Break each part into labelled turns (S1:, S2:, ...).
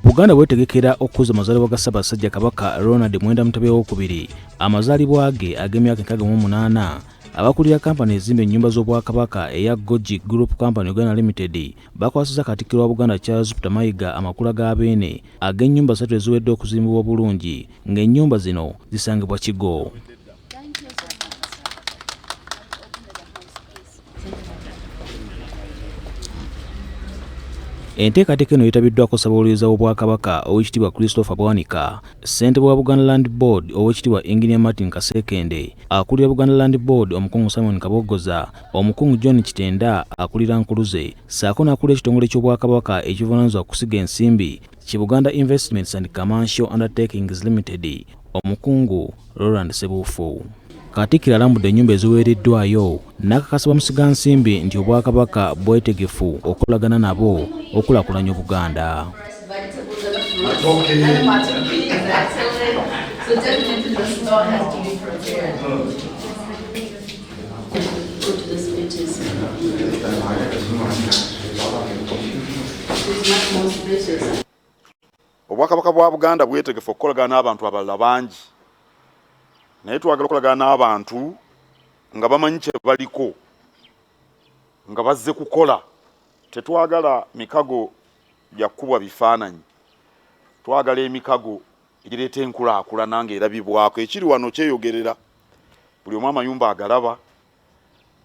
S1: Buganda bwetegekera okuza amazaalibwa ga Ssaabasajja Kabaka Ronald Mwenda Mutebi II amazaalibwa ge ag'emyaka 68 abakulira kampani ezimba ennyumba z'Obwakabaka eya Goji Group Company Uganda Limited bakwasiza Katikkiro wa Buganda Charles Mayiga amakula ga Beene ag'ennyumba 3 eziwedde okuzimbibwa bulungi ng'ennyumba zino zisangibwa Kigo. Enteekateeka eno yeetabiddwako Ssaabawolereza w'Obwakabaka Oweekitiibwa Christopher Bwanika, Ssentebe wa Buganda Land Board Oweekitiibwa Engineer Martin Kasekende, akulira Buganda Land Board Omukungu Simon Kabogoza, Omukungu John Kitenda akulira Nkuluze, ssaako n'akulira ekitongole ky'Obwakabaka ekivunaanyizibwa kusiga ensimbi Buganda Investments and Commercial Undertakings Limited, Omukungu Roland Sebuufu. Katikkiro alambudde ennyumba eziweereddwayo n'akakasa Bamusigansimbi nti Obwakabaka bwetegefu okulagana nabo okulaakulanya Buganda.
S2: Obwakabaka bwa Buganda bwetegefu okukolagana n'abantu abalala bangi. Naye twagala okolagana n'abantu nga bamanyi kye baliko nga bazze kukola. Tetwagala mikago gya kkubwa bifaananyi, twagala emikago egireeta enkulaakulana ng'erabibwako. Ekiri wano kyeyogerera, buli omu amayumba agalaba.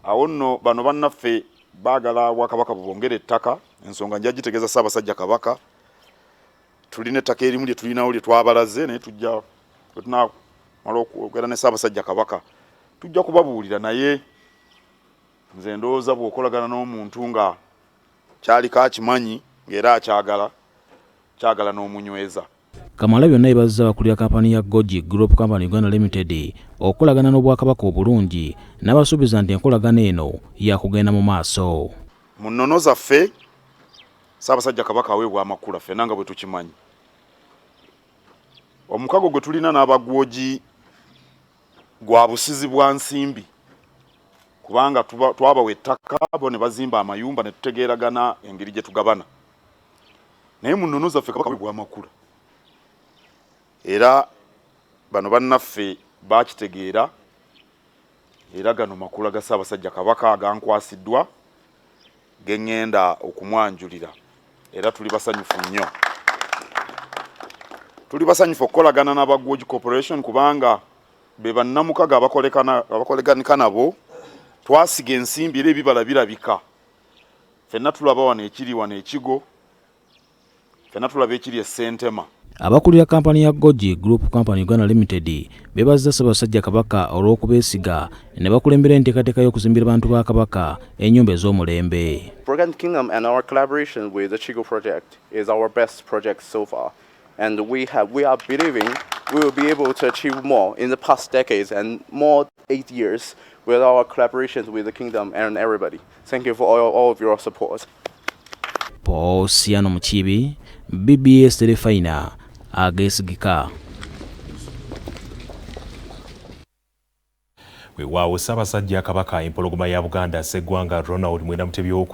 S2: Awo nno bano bannaffe baagala Obwakabaka bubongere ettaka, ensonga nja gitegeeza Ssaabasajja Kabaka. Tulina ettaka erimu lye tulinawo lye twabalaze, naye tujja mala okwogera ne Ssaabasajja Kabaka tujja kubabuulira, naye nze ndowooza bw'okolagana n'omuntu nga kyaliko akimanyi ng'era kyagala n'omunyweza.
S1: Kamala byonna ebazza abakulira kampani ya Goji Group Company Uganda Limited okolagana n'Obwakabaka obulungi n'abasuubiza nti enkolagana eno yakugenda mu maaso.
S2: Mu nnono zaffe Ssaabasajja Kabaka aweebwa amakula ffenna nga bwe tukimanyi. Omukago gwe tulina n'abagwogi gwa busizi bwa nsimbi, kubanga twabawa ettaka bo ne bazimba amayumba ne tutegeeragana engeri gye tugabana. Naye mu nnono zaffe Kabaka aweebwa amakula, era bano bannaffe baakitegeera, era gano makula ga Ssaabasajja Kabaka agankwasiddwa ge ŋŋenda okumwanjulira, era tuli basanyufu nnyo. Tuli basanyufu okukolagana n'Abagwoji Corporation kubanga be bannamukago abakoleganika nabo. Twasiga ensimbi era ebibala birabika. Ffenna tulaba wano ekiri wano ekigo, ffenna tulaba ekiri essentema.
S1: Abakulira kampani ya Goji Group Company Uganda Limited beebazza Ssaabasajja Kabaka olw'okubeesiga ne bakulembera enteekateeka y'okuzimbira abantu ba Kabaka ennyumba ez'omulembe.
S3: Brigand Kingdom and our collaboration with the Chigo project is our best project so far. And we are believing we will be able to achieve more in the past decades and more 8 years with our collaborations with the kingdom and everybody. Thank you for all of your support.
S1: Paul Siano Muchibi, BBS Terefayina, Ageesigika.
S4: Weewaawo Ssaabasajja Kabaka empologoma ya Buganda Sseggwanga Ronald Mwenda Mutebi II